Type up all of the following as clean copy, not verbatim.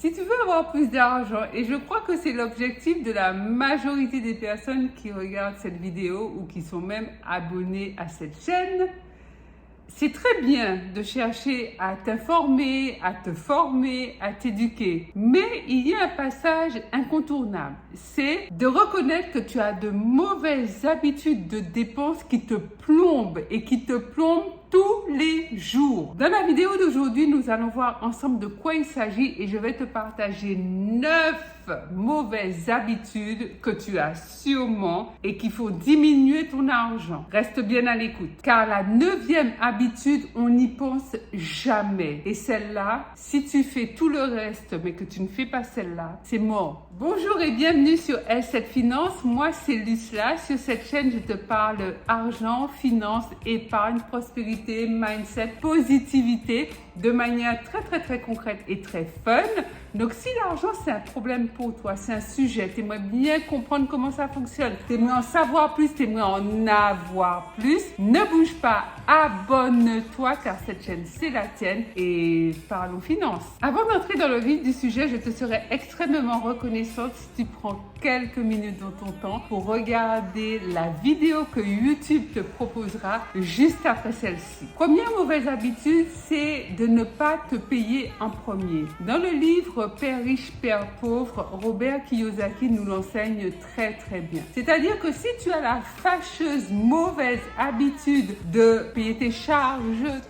Si tu veux avoir plus d'argent, et je crois que c'est l'objectif de la majorité des personnes qui regardent cette vidéo ou qui sont même abonnées à cette chaîne, c'est très bien de chercher à t'informer, à te former, à t'éduquer. Mais il y a un passage incontournable. C'est de reconnaître que tu as de mauvaises habitudes de dépenses qui te plombent et qui te plombent tous les jours. Dans la vidéo d'aujourd'hui, nous allons voir ensemble de quoi il s'agit et je vais te partager 9 mauvaises habitudes que tu as sûrement et qu'il faut diminuer ton argent. Reste bien à l'écoute car la 9e habitude, on n'y pense jamais. Et celle-là, si tu fais tout le reste mais que tu ne fais pas celle-là, c'est mort. Bonjour et bienvenue sur L7 Finance. Moi, c'est Lucla. Sur cette chaîne, je te parle argent, finance, épargne, prospérité, mindset, positivité de manière très concrète et très fun. Donc, si l'argent, c'est un problème pour toi, c'est un sujet, tu aimerais bien comprendre comment ça fonctionne, tu aimerais en savoir plus, tu aimerais en avoir plus, ne bouge pas, abonne-toi car cette chaîne, c'est la tienne et parlons finance. Avant d'entrer dans le vif du sujet, je te serais extrêmement reconnaissante si tu prends quelques minutes dans ton temps pour regarder la vidéo que YouTube te proposera juste après celle-ci. Première mauvaise habitude, c'est de ne pas te payer en premier. Dans le livre Père riche, Père pauvre, Robert Kiyosaki nous l'enseigne très bien. C'est-à-dire que si tu as la fâcheuse mauvaise habitude de payer tes charges,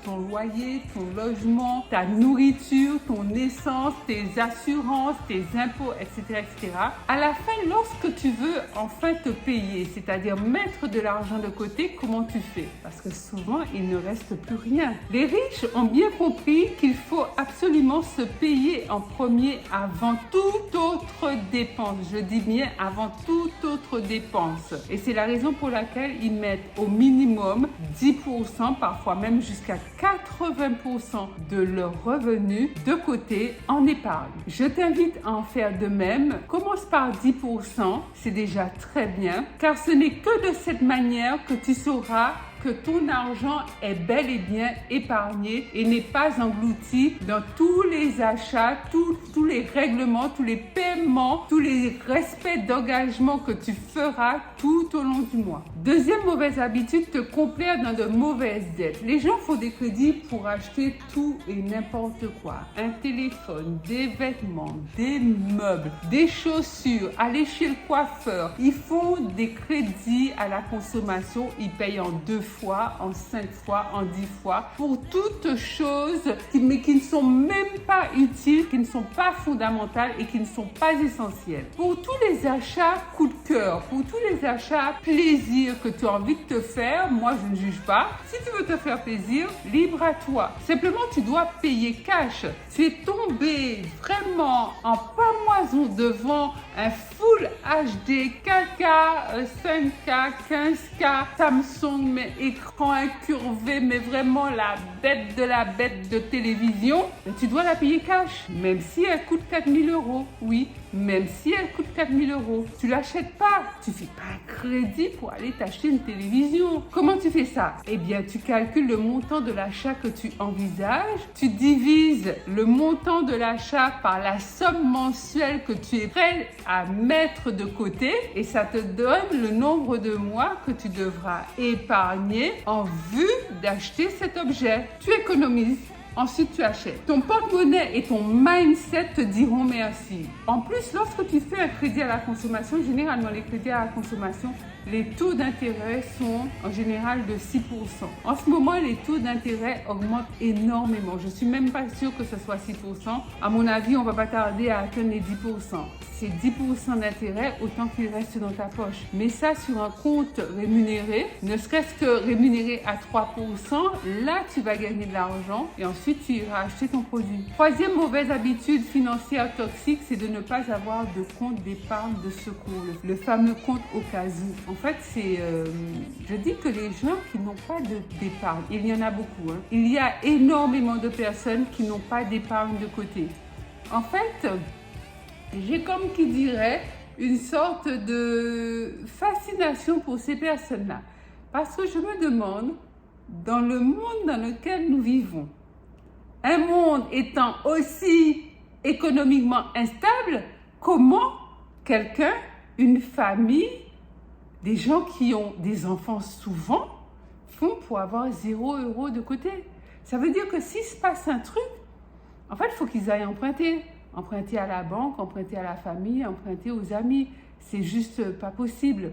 ton loyer, ton logement, ta nourriture, ton essence, tes assurances, tes impôts, etc., à la fin, lorsque tu veux enfin te payer, c'est-à-dire mettre de l'argent de côté, comment tu fais? Parce que souvent, il ne reste plus rien. Les riches ont bien compris qu'il faut absolument se payer en premier avant toute autre dépense. Je dis bien avant toute autre dépense. Et c'est la raison pour laquelle ils mettent au minimum 10%, parfois même jusqu'à 80% de leurs revenus de côté en épargne. Je t'invite à en faire de même. Commence par 10%, c'est déjà très bien, car ce n'est que de cette manière que tu sauras que ton argent est bel et bien épargné et n'est pas englouti dans tous les achats, tous les règlements, tous les paiements, tous les respects d'engagement que tu feras tout au long du mois. Deuxième mauvaise habitude, te complaire dans de mauvaises dettes. Les gens font des crédits pour acheter tout et n'importe quoi. Un téléphone, des vêtements, des meubles, des chaussures, aller chez le coiffeur. Ils font des crédits à la consommation, ils payent en 2 fois, en 5 fois, en 10 fois pour toutes choses mais qui ne sont même pas utiles, qui ne sont pas fondamentales et qui ne sont pas essentielles. Pour tous les achats coup de cœur, pour tous les achats plaisir que tu as envie de te faire, moi je ne juge pas. Si tu veux te faire plaisir, libre à toi. Simplement, tu dois payer cash. Tu es tombé vraiment en pamoison devant un Full HD, 4K, 5K, 15K, Samsung, mais écran incurvé, mais vraiment la bête de la bête de télévision, mais tu dois la payer cash, même si elle coûte 4000 €. Oui, même si elle coûte 4000 €. Tu l'achètes pas, tu fais pas un crédit pour aller t'acheter une télévision. Comment tu fais ça? Eh bien, tu calcules le montant de l'achat que tu envisages, tu divises le montant de l'achat par la somme mensuelle que tu es prêt à mettre de côté et ça te donne le nombre de mois que tu devras épargner en vue d'acheter cet objet. Tu économises. Ensuite, tu achètes. Ton porte-monnaie et ton mindset te diront merci. En plus, lorsque tu fais un crédit à la consommation, généralement les crédits à la consommation, les taux d'intérêt sont en général de 6%. En ce moment, les taux d'intérêt augmentent énormément. Je ne suis même pas sûre que ce soit 6%. À mon avis, on ne va pas tarder à atteindre les 10%. C'est 10% d'intérêt, autant qu'il reste dans ta poche. Mais ça, sur un compte rémunéré, ne serait-ce que rémunéré à 3%, là, tu vas gagner de l'argent et ensuite, tu iras acheter ton produit. Troisième mauvaise habitude financière toxique, c'est de ne pas avoir de compte d'épargne de secours, le fameux compte au cas où. En fait, je dis que les gens qui n'ont pas d'épargne, il y en a beaucoup. Il y a énormément de personnes qui n'ont pas d'épargne de côté. En fait, j'ai comme qui dirait une sorte de fascination pour ces personnes-là. Parce que je me demande, dans le monde dans lequel nous vivons, un monde étant aussi économiquement instable, comment quelqu'un, une famille, des gens qui ont des enfants souvent, font pour avoir 0 € de côté? Ça veut dire que s'il se passe un truc, en fait, il faut qu'ils aillent emprunter. Emprunter à la banque, emprunter à la famille, emprunter aux amis. C'est juste pas possible.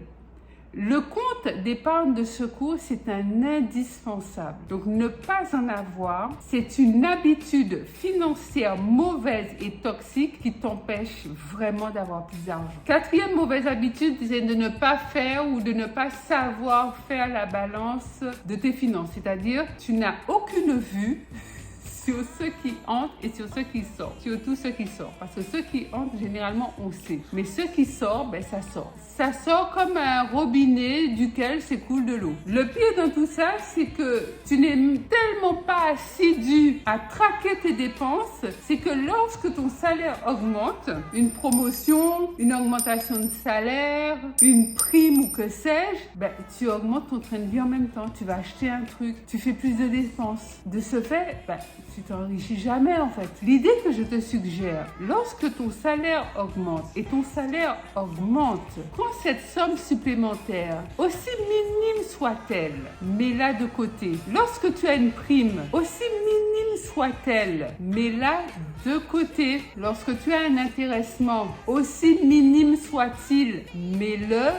Le compte d'épargne de secours, c'est un indispensable. Donc, ne pas en avoir, c'est une habitude financière mauvaise et toxique qui t'empêche vraiment d'avoir plus d'argent. Quatrième mauvaise habitude, c'est de ne pas faire ou de ne pas savoir faire la balance de tes finances. C'est-à-dire, tu n'as aucune vue sur ceux qui entrent et sur ceux qui sortent. Surtout ceux qui sortent. Parce que ceux qui entrent, généralement, on sait. Mais ceux qui sortent, ben ça sort. Ça sort comme un robinet duquel s'écoule de l'eau. Le pire dans tout ça, c'est que tu n'es tellement pas assidu à traquer tes dépenses, c'est que lorsque ton salaire augmente, une promotion, une augmentation de salaire, une prime ou que sais-je, ben, tu augmentes ton train de vie en même temps. Tu vas acheter un truc, tu fais plus de dépenses. De ce fait, ben, tu t'enrichis jamais en fait. L'idée que je te suggère, lorsque ton salaire augmente et ton salaire augmente, quand cette somme supplémentaire, aussi minime soit-elle, mets-la de côté. Lorsque tu as une prime, aussi minime soit-elle, mets-la de côté. Lorsque tu as un intéressement, aussi minime soit-il, mets-le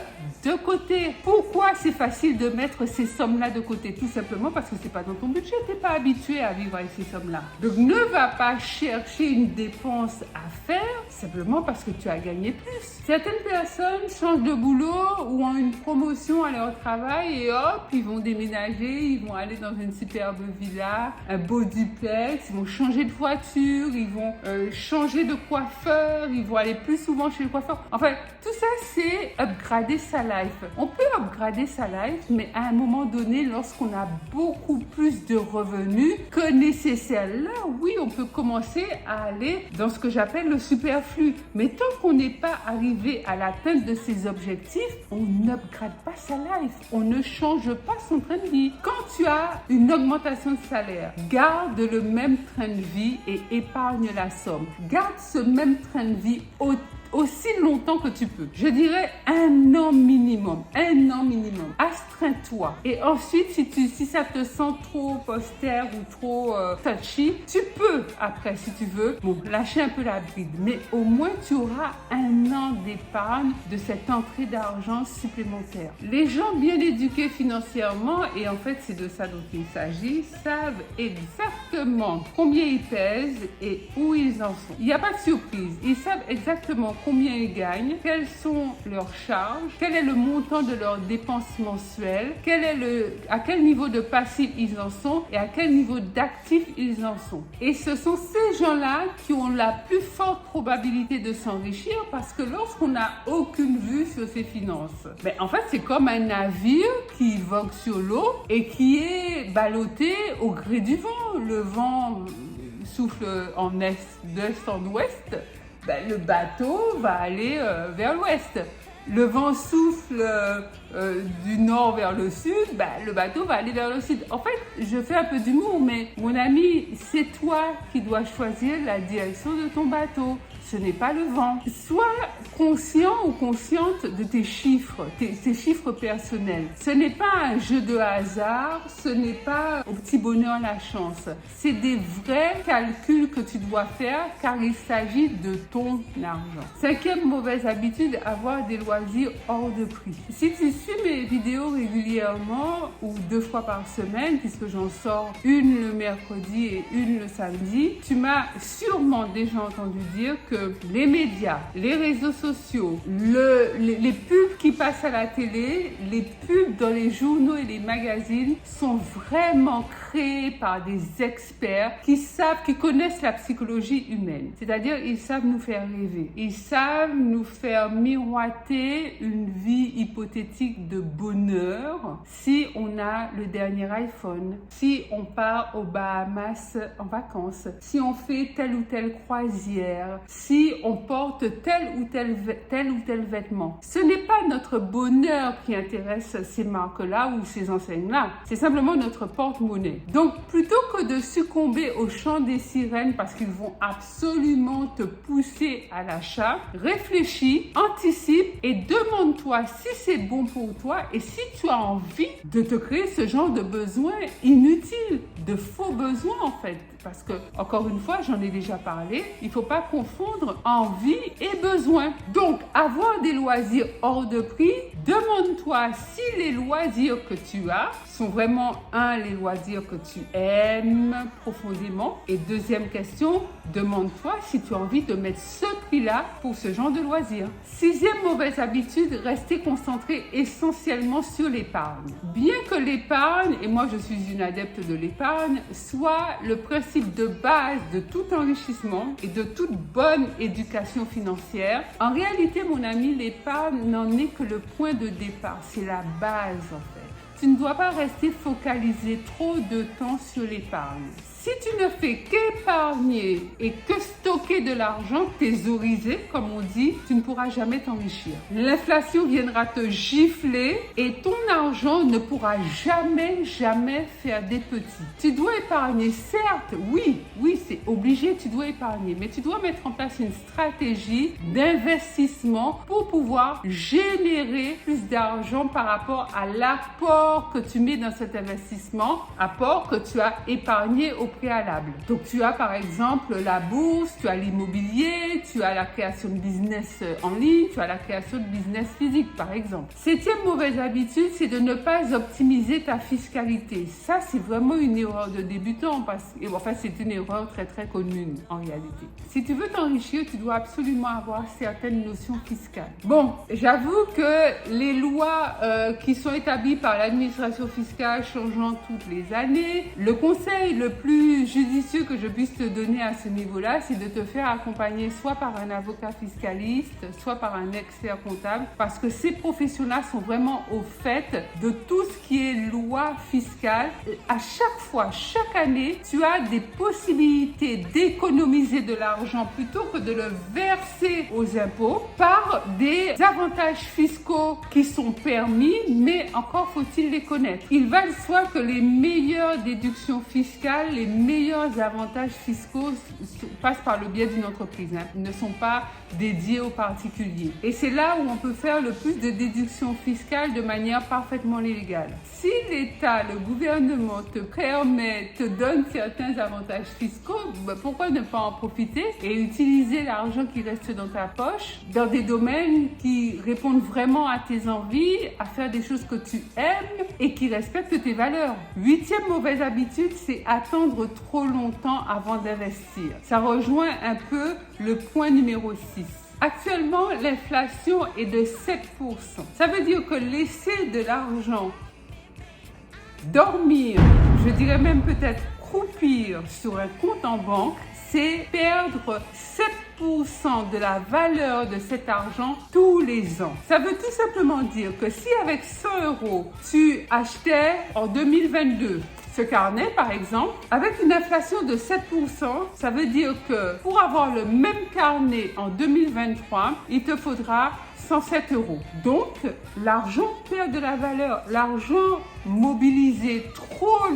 de côté. Pourquoi c'est facile de mettre ces sommes-là de côté? Tout simplement parce que c'est pas dans ton budget. Tu n'es pas habitué à vivre avec ces sommes-là. Donc ne va pas chercher une dépense à faire simplement parce que tu as gagné plus. Certaines personnes changent de boulot ou ont une promotion à leur travail et hop, ils vont déménager, ils vont aller dans une superbe villa, un beau duplex, ils vont changer de voiture, ils vont changer de coiffeur, ils vont aller plus souvent chez le coiffeur. Enfin, tout ça, c'est upgrader sa life. On peut upgrader sa life, mais à un moment donné, lorsqu'on a beaucoup plus de revenus que nécessaire, là, oui, on peut commencer à aller dans ce que j'appelle le superflu. Mais tant qu'on n'est pas arrivé à l'atteinte de ses objectifs, on n'upgrade pas sa life. On ne change pas son train de vie. Quand tu as une augmentation de salaire, garde le même train de vie et épargne la somme. Garde ce même train de vie aussi longtemps que tu peux. Je dirais 1 an minimum. 1 an minimum. Astreins-toi. Et ensuite, si ça te sent trop austère ou trop touchy, tu peux, après, si tu veux, lâcher un peu la bride. Mais au moins, tu auras 1 an d'épargne de cette entrée d'argent supplémentaire. Les gens bien éduqués financièrement, et en fait, c'est de ça dont il s'agit, savent exactement combien ils pèsent et où ils en sont. Il n'y a pas de surprise. Ils savent exactement combien ils gagnent, quelles sont leurs charges, quel est le montant de leurs dépenses mensuelles, à quel niveau de passif ils en sont et à quel niveau d'actif ils en sont. Et ce sont ces gens-là qui ont la plus forte probabilité de s'enrichir parce que lorsqu'on n'a aucune vue sur ses finances, en fait c'est comme un navire qui vogue sur l'eau et qui est ballotté au gré du vent. Le vent souffle en est, d'est en ouest. Le bateau va aller vers l'ouest. Le vent souffle du nord vers le sud, le bateau va aller vers le sud. En fait, je fais un peu d'humour, mais mon ami, c'est toi qui dois choisir la direction de ton bateau. Ce n'est pas le vent. Sois conscient ou consciente de tes chiffres, tes chiffres personnels. Ce n'est pas un jeu de hasard, ce n'est pas au petit bonheur la chance. C'est des vrais calculs que tu dois faire car il s'agit de ton argent. 5e mauvaise habitude, avoir des loisirs hors de prix. Si tu suis mes vidéos régulièrement ou 2 fois par semaine, puisque j'en sors une le mercredi et une le samedi, tu m'as sûrement déjà entendu dire que les médias, les réseaux sociaux, les pubs qui passent à la télé, les pubs dans les journaux et les magazines sont vraiment créés par des experts qui connaissent la psychologie humaine. C'est-à-dire, ils savent nous faire rêver. Ils savent nous faire miroiter une vie hypothétique de bonheur si on a le dernier iPhone, si on part aux Bahamas en vacances, si on fait telle ou telle croisière, si on porte tel ou tel vêtement. Ce n'est pas notre bonheur qui intéresse ces marques-là ou ces enseignes-là. C'est simplement notre porte-monnaie. Donc, plutôt que de succomber au chant des sirènes parce qu'ils vont absolument te pousser à l'achat, réfléchis, anticipe et demande-toi si c'est bon pour toi et si tu as envie de te créer ce genre de besoins inutiles, de faux besoins en fait. Parce que, encore une fois, j'en ai déjà parlé, il ne faut pas confondre envie et besoin. Donc, avoir des loisirs hors de prix, demande-toi si les loisirs que tu as sont vraiment, les loisirs que tu aimes profondément. Et deuxième question, demande-toi si tu as envie de mettre ce prix-là pour ce genre de loisirs. Sixième mauvaise habitude, rester concentré essentiellement sur l'épargne. Bien que l'épargne, et moi je suis une adepte de l'épargne, soit le principe de base de tout enrichissement et de toute bonne éducation financière, en réalité, mon ami, l'épargne n'en est que le point de départ. C'est la base, en fait. Tu ne dois pas rester focalisé trop de temps sur l'épargne. Si tu ne fais qu'épargner et que stocker de l'argent, thésauriser, comme on dit, tu ne pourras jamais t'enrichir. L'inflation viendra te gifler et ton argent ne pourra jamais faire des petits. Tu dois épargner, certes, oui, c'est obligé, tu dois épargner, mais tu dois mettre en place une stratégie d'investissement pour pouvoir générer plus d'argent par rapport à l'apport que tu mets dans cet investissement, apport que tu as épargné au préalable. Donc tu as par exemple la bourse, tu as l'immobilier, tu as la création de business en ligne, tu as la création de business physique par exemple. Septième mauvaise habitude, c'est de ne pas optimiser ta fiscalité. Ça, c'est vraiment une erreur de débutant c'est une erreur très commune en réalité. Si tu veux t'enrichir, tu dois absolument avoir certaines notions fiscales. Bon, j'avoue que les lois qui sont établies par l'administration fiscale changeant toutes les années, le conseil le plus judicieux que je puisse te donner à ce niveau-là, c'est de te faire accompagner soit par un avocat fiscaliste, soit par un expert comptable, parce que ces professions-là sont vraiment au fait de tout ce qui est loi fiscale. À chaque fois, chaque année, tu as des possibilités d'économiser de l'argent plutôt que de le verser aux impôts par des avantages fiscaux qui sont permis, mais encore faut-il les connaître. Il va de soi que les meilleures déductions fiscales, les meilleurs avantages fiscaux passent par le biais d'une entreprise, ne sont pas dédiés aux particuliers. Et c'est là où on peut faire le plus de déductions fiscales de manière parfaitement légale. Si l'État, le gouvernement te permet, te donne certains avantages fiscaux, pourquoi ne pas en profiter et utiliser l'argent qui reste dans ta poche dans des domaines qui répondent vraiment à tes envies, à faire des choses que tu aimes et qui respectent tes valeurs. Huitième mauvaise habitude, c'est attendre trop longtemps avant d'investir. Ça rejoint un peu le point numéro 6. Actuellement, l'inflation est de 7%. Ça veut dire que laisser de l'argent dormir, je dirais même peut-être croupir sur un compte en banque, c'est perdre 7% de la valeur de cet argent tous les ans. Ça veut tout simplement dire que si avec 100 €, tu achetais en 2022 ce carnet, par exemple, avec une inflation de 7%, ça veut dire que pour avoir le même carnet en 2023, il te faudra 107 €. Donc, l'argent perd de la valeur. L'argent immobilisé trop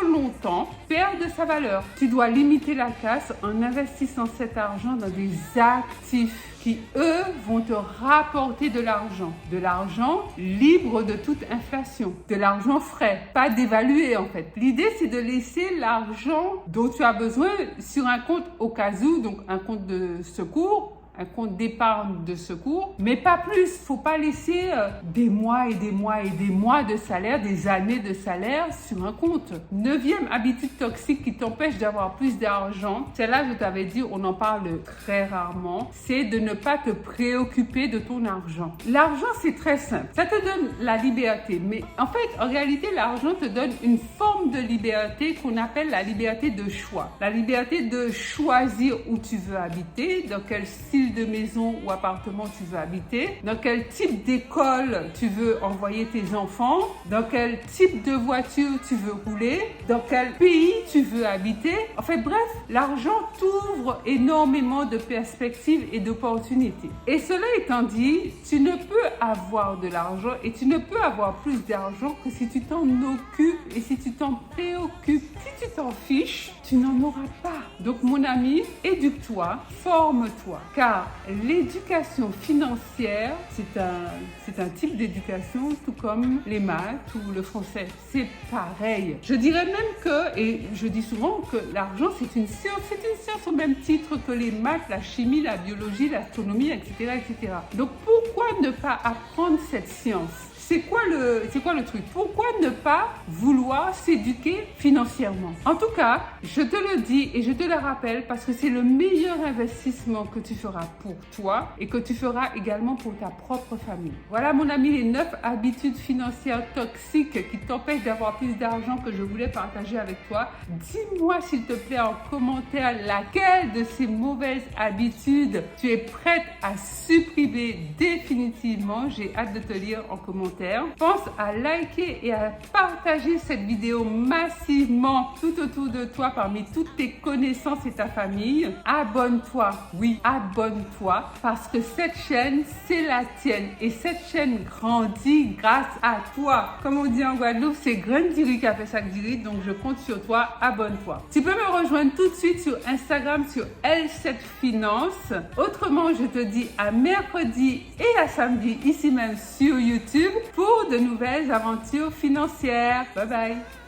longtemps perd de sa valeur. Tu dois limiter la casse en investissant cet argent dans des actifs qui, eux, vont te rapporter de l'argent. De l'argent libre de toute inflation. De l'argent frais, pas dévalué en fait. L'idée, c'est de laisser l'argent dont tu as besoin sur un compte au cas où, donc un compte de secours, un compte d'épargne de secours, mais pas plus. Faut pas laisser des mois et des mois de salaire, des années de salaire sur un compte. Neuvième habitude toxique qui t'empêche d'avoir plus d'argent, celle-là, je t'avais dit, on en parle très rarement, c'est de ne pas te préoccuper de ton argent. L'argent, c'est très simple. Ça te donne la liberté, mais en fait, en réalité, l'argent te donne une forme de liberté qu'on appelle la liberté de choix. La liberté de choisir où tu veux habiter, dans quel style style de maison ou appartement tu veux habiter, dans quel type d'école tu veux envoyer tes enfants, dans quel type de voiture tu veux rouler, dans quel pays tu veux habiter. En fait, bref, l'argent t'ouvre énormément de perspectives et d'opportunités. Et cela étant dit, tu ne peux avoir de l'argent et tu ne peux avoir plus d'argent que si tu t'en occupes et si tu t'en préoccupes. Si tu t'en fiches, tu n'en auras pas. Donc mon ami, éduque-toi, forme-toi, car l'éducation financière, c'est un type d'éducation tout comme les maths ou le français. C'est pareil. Je dirais même que, et je dis souvent que l'argent c'est une science au même titre que les maths, la chimie, la biologie, l'astronomie, etc., etc. Donc pourquoi ne pas apprendre cette science? C'est quoi le truc? Pourquoi ne pas vouloir s'éduquer financièrement? En tout cas, je te le dis et je te le rappelle parce que c'est le meilleur investissement que tu feras pour toi et que tu feras également pour ta propre famille. Voilà mon ami, les 9 habitudes financières toxiques qui t'empêchent d'avoir plus d'argent que je voulais partager avec toi. Dis-moi s'il te plaît en commentaire laquelle de ces mauvaises habitudes tu es prête à supprimer définitivement. J'ai hâte de te lire en commentaire. Pense à liker et à partager cette vidéo massivement tout autour de toi parmi toutes tes connaissances et ta famille. Abonne-toi, oui, abonne-toi parce que cette chaîne, c'est la tienne et cette chaîne grandit grâce à toi. Comme on dit en Guadeloupe, c'est Grandiri qui a fait ça, donc je compte sur toi, abonne-toi. Tu peux me rejoindre tout de suite sur Instagram sur L7 Finance. Autrement, je te dis à mercredi et à samedi ici même sur YouTube pour de nouvelles aventures financières. Bye bye.